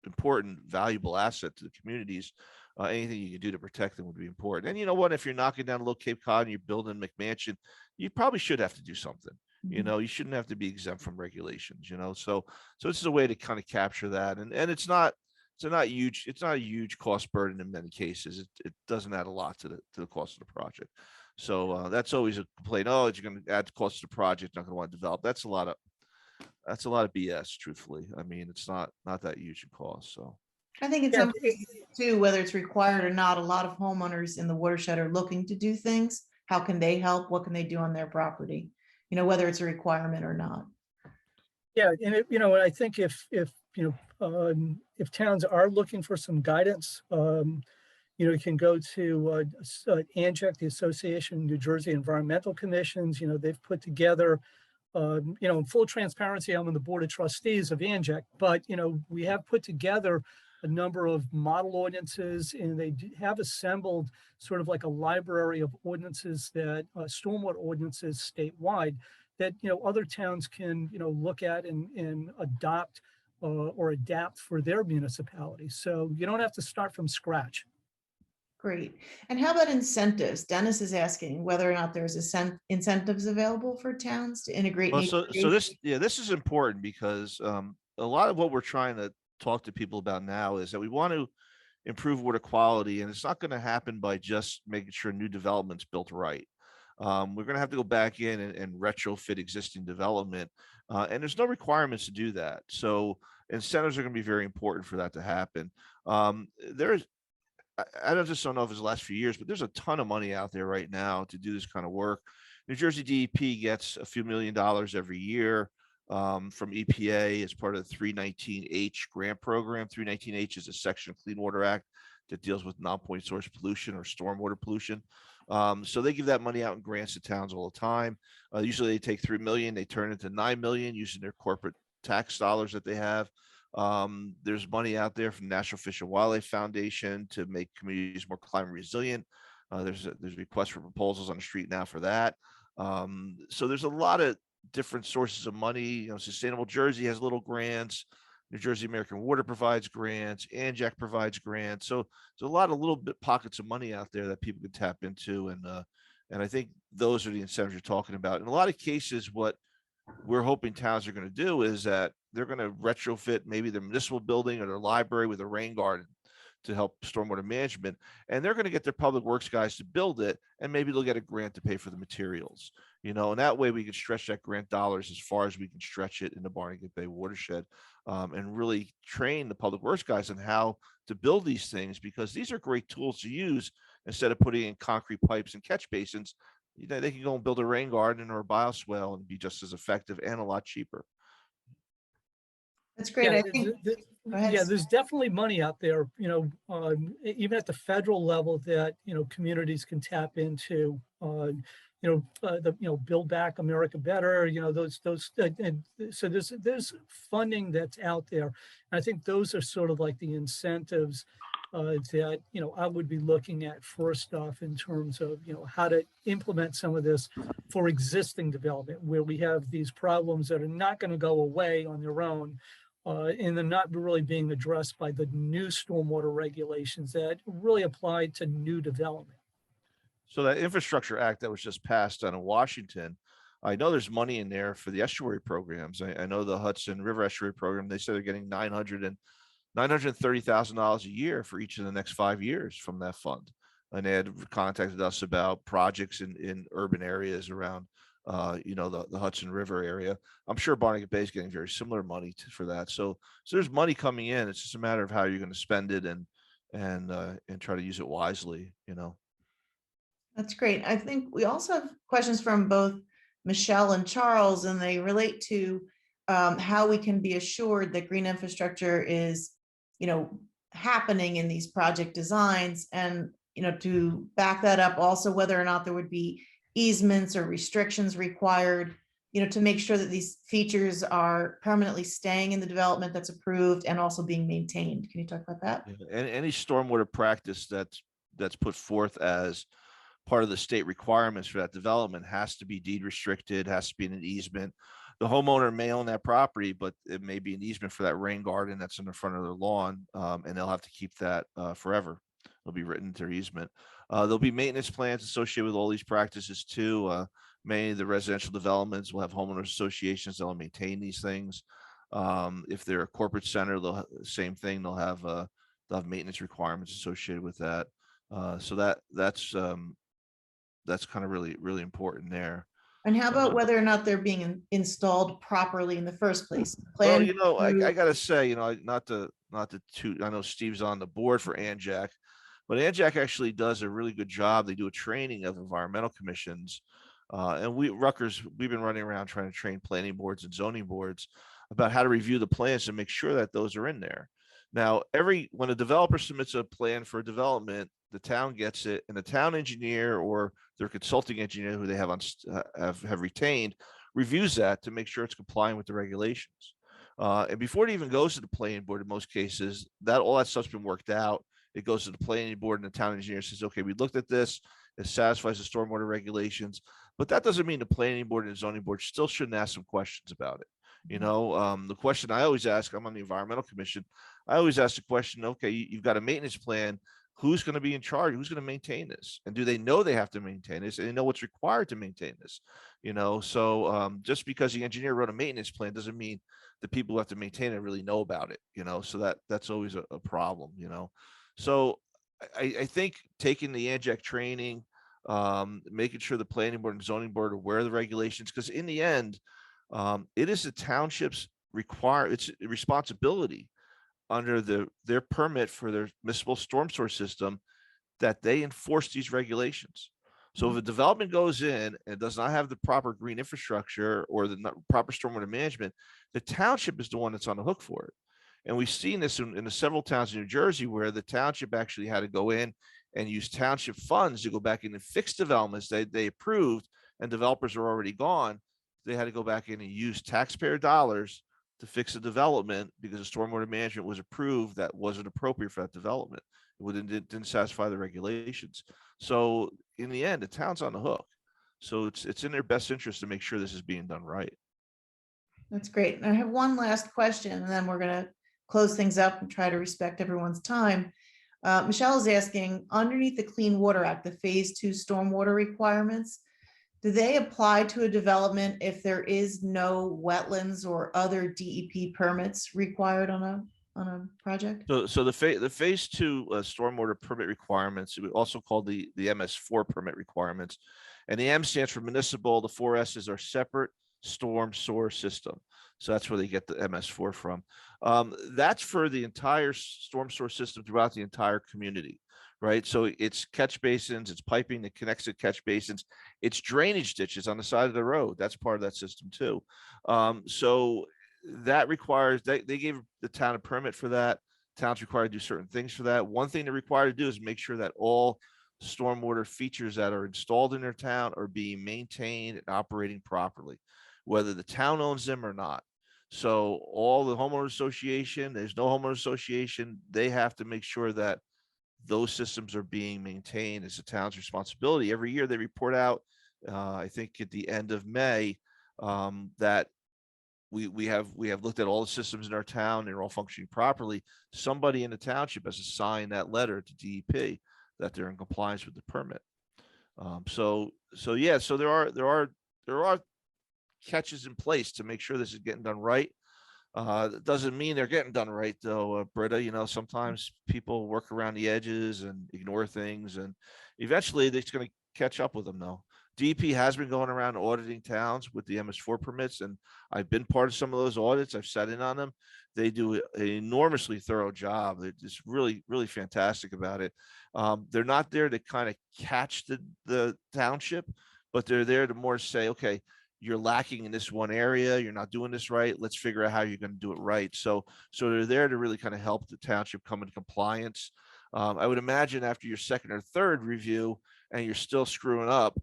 important, valuable asset to the communities. Anything you can do to protect them would be important. And you know what, if you're knocking down Little Cape Cod and you're building McMansion, you probably should have to do something. You shouldn't have to be exempt from regulations, so this is a way to kind of capture that. And it's not a huge cost burden in many cases. It doesn't add a lot to the cost of the project. So that's always a complaint. Oh, you're going to add cost to the project, not going to want to develop. That's a lot of BS, truthfully. I mean, it's not that huge in cost. So I think in some cases too, whether it's required or not, a lot of homeowners in the watershed are looking to do things. How can they help? What can they do on their property? Whether it's a requirement or not. Yeah, and I think if towns are looking for some guidance, you can go to ANJEC, the Association of New Jersey Environmental Commissions. They've put together, in full transparency, I'm on the board of trustees of ANJEC, but we have put together a number of model ordinances, and they have assembled sort of like a library of ordinances that stormwater ordinances statewide that other towns can look at and adopt or adapt for their municipality. So you don't have to start from scratch. Great. And how about incentives? Dennis is asking whether or not there's incentives available for towns to integrate. Well, so this is important because a lot of what we're trying to talk to people about now is that we want to improve water quality, and it's not going to happen by just making sure new development's built right. We're going to have to go back in and retrofit existing development, and there's no requirements to do that. So incentives are going to be very important for that to happen. I just don't know if it's the last few years, but there's a ton of money out there right now to do this kind of work. New Jersey DEP gets a few $1 million every year from EPA as part of the 319H grant program. 319H is a section of Clean Water Act that deals with non-point source pollution or stormwater pollution. So they give that money out in grants to towns all the time. Usually they take $3 million, they turn it into $9 million using their corporate tax dollars that they have. There's money out there from National Fish and Wildlife Foundation to make communities more climate resilient. There's requests for proposals on the street now for that. So there's a lot of different sources of money. You know, Sustainable Jersey has little grants. New Jersey American Water provides grants. NJAC provides grants. So there's a lot of little bit pockets of money out there that people can tap into, and I think those are the incentives you're talking about. In a lot of cases, what we're hoping towns are going to do is that they're going to retrofit maybe their municipal building or their library with a rain garden to help stormwater management. And they're going to get their public works guys to build it, and maybe they'll get a grant to pay for the materials, you know, and that way we can stretch that grant dollars as far as we can stretch it in the Barnegat Bay watershed, and really train the public works guys on how to build these things, because these are great tools to use instead of putting in concrete pipes and catch basins. You know, they can go and build a rain garden or a bioswale and be just as effective and a lot cheaper. That's great. Yeah, I think, go ahead. yeah, there's definitely money out there, you know, even at the federal level that, you know, communities can tap into, Build Back America Better, you know, and so there's funding that's out there. And I think those are sort of like the incentives that, you know, I would be looking at first off in terms of, you know, how to implement some of this for existing development where we have these problems that are not going to go away on their own. And they're not really being addressed by the new stormwater regulations that really apply to new development. So that infrastructure act that was just passed down in Washington, I know there's money in there for the estuary programs. I know the Hudson River Estuary Program, they said they're getting $930,000 a year for each of the next 5 years from that fund. And they had contacted us about projects in urban areas around the Hudson River area. I'm sure Barnegat Bay is getting very similar money for that. So there's money coming in. It's just a matter of how you're going to spend it and try to use it wisely, you know. That's great. I think we also have questions from both Michelle and Charles, and they relate to how we can be assured that green infrastructure is, you know, happening in these project designs, and, you know, to back that up also whether or not there would be easements or restrictions required, you know, to make sure that these features are permanently staying in the development that's approved and also being maintained. Can you talk about that? Yeah, and any stormwater practice that's put forth as part of the state requirements for that development has to be deed restricted, has to be in an easement. The homeowner may own that property, but it may be an easement for that rain garden that's in the front of their lawn, and they'll have to keep that forever. It'll be written into their easement. There'll be maintenance plans associated with all these practices too. Many of the residential developments will have homeowners associations that will maintain these things. If they're a corporate center, same thing. They'll have maintenance requirements associated with that. So that's kind of really, really important there. And how about whether or not they're being installed properly in the first place? Well, you know, I gotta say, you know, not to toot, I know Steve's on the board for NJAC, but NJAC actually does a really good job. They do a training of environmental commissions. And Rutgers, we've been running around trying to train planning boards and zoning boards about how to review the plans and make sure that those are in there. Now, when a developer submits a plan for a development, the town gets it, and the town engineer or their consulting engineer, who they have have retained, reviews that to make sure it's complying with the regulations. And before it even goes to the planning board, in most cases, all that stuff's been worked out. It goes to the planning board, and the town engineer says, "Okay, we looked at this. It satisfies the stormwater regulations." But that doesn't mean the planning board and the zoning board still shouldn't ask some questions about it. You know, the question I always ask, I'm on the environmental commission, I always ask the question, okay, you've got a maintenance plan. Who's going to be in charge? Who's going to maintain this? And do they know they have to maintain this? And they know what's required to maintain this? You know, so just because the engineer wrote a maintenance plan doesn't mean the people who have to maintain it really know about it, you know, so that's always a problem, you know. So I think taking the NJAC training, making sure the planning board and zoning board are aware of the regulations, because in the end, it is the township's it's responsibility under their permit for their municipal storm sewer system that they enforce these regulations. So if a development goes in and does not have the proper green infrastructure or the proper stormwater management, the township is the one that's on the hook for it. And we've seen this in the several towns in New Jersey where the township actually had to go in and use township funds to go back in and fix developments they approved, and developers are already gone. They had to go back in and use taxpayer dollars to fix the development because the stormwater management was approved that wasn't appropriate for that development. It didn't satisfy the regulations. So in the end, the town's on the hook. So it's in their best interest to make sure this is being done right. That's great. And I have one last question, and then we're going to close things up and try to respect everyone's time. Michelle is asking, underneath the Clean Water Act, the phase 2 stormwater requirements, do they apply to a development if there is no wetlands or other DEP permits required on a project? So the phase 2 stormwater permit requirements, we also call the MS4 permit requirements, and the M stands for municipal. The 4 S's are separate storm sewer system. So that's where they get the MS4 from. That's for the entire storm sewer system throughout the entire community, right? So it's catch basins, it's piping that connects to catch basins, it's drainage ditches on the side of the road. That's part of that system too. So that requires, they gave the town a permit for that. Towns required to do certain things for that. One thing they're required to do is make sure that all stormwater features that are installed in their town are being maintained and operating properly, whether the town owns them or not. So all the homeowner association, there's no homeowner association, they have to make sure that those systems are being maintained. It's the town's responsibility. Every year they report out, I think at the end of May, that we have looked at all the systems in our town, they're all functioning properly. Somebody in the township has to sign that letter to DEP that they're in compliance with the permit. So yeah, so there are catches in place to make sure this is getting done right. That doesn't mean they're getting done right though, Britta. You know, sometimes people work around the edges and ignore things, and eventually it's going to catch up with them though. DEP has been going around auditing towns with the MS4 permits, and I've been part of some of those audits. I've sat in on them. They do an enormously thorough job. They're just really, really fantastic about it. They're not there to kind of catch the township, but they're there to more say, okay, you're lacking in this one area, you're not doing this right, let's figure out how you're going to do it right. So they're there to really kind of help the township come into compliance. I would imagine after your second or third review and you're still screwing up,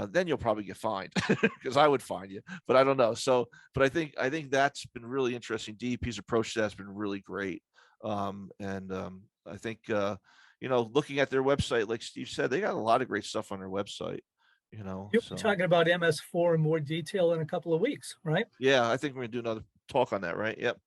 then you'll probably get fined, because I would fine you, but I don't know. So, but I think that's been really interesting. DEP's approach to that's been really great. I think, you know, looking at their website, like Steve said, they got a lot of great stuff on their website, you know. You'll So be talking about MS4 in more detail in a couple of weeks, right? yeah, I think we're gonna do another talk on that, right? Yep.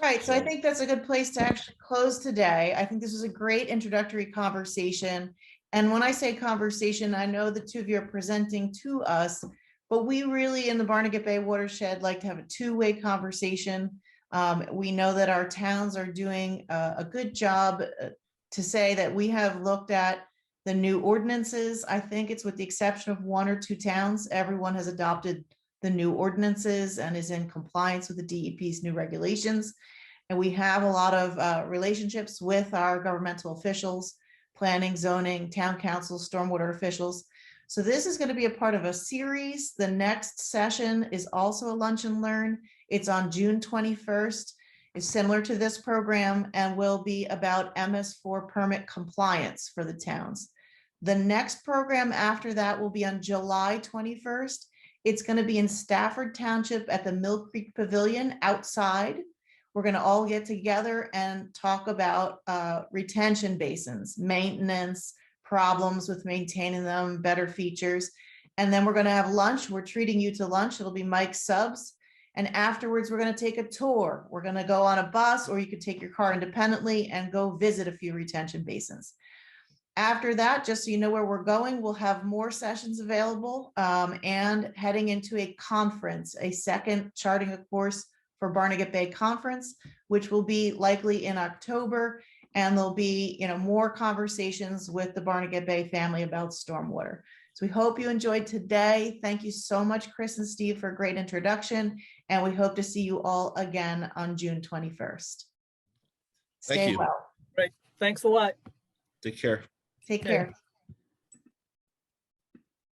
Right, so I So- think that's a good place to actually close today. I think this was a great introductory conversation. And when I say conversation, I know the two of you are presenting to us, but we really in the Barnegat Bay Watershed like to have a two-way conversation. We know that our towns are doing a good job to say that we have looked at the new ordinances. I think it's with the exception of 1 or 2 towns, everyone has adopted the new ordinances and is in compliance with the DEP's new regulations. And we have a lot of relationships with our governmental officials, planning, zoning, town council, stormwater officials. So this is going to be a part of a series. The next session is also a lunch and learn. It's on June 21st. It's similar to this program and will be about MS4 permit compliance for the towns. The next program after that will be on July 21st. It's going to be in Stafford Township at the Mill Creek Pavilion outside. We're going to all get together and talk about retention basins, maintenance, problems with maintaining them, better features. And then we're going to have lunch. We're treating you to lunch. It'll be Mike's Subs. And afterwards, we're going to take a tour. We're going to go on a bus, or you could take your car independently and go visit a few retention basins. After that, just so you know where we're going, we'll have more sessions available and heading into a conference, a second charting a course for Barnegat Bay Conference, which will be likely in October. And there'll be, you know, more conversations with the Barnegat Bay family about stormwater. So we hope you enjoyed today. Thank you so much, Chris and Steve, for a great introduction. And we hope to see you all again on June 21st. Thank Stay you. well. Great. Thanks a lot. Take care. Take Okay. care.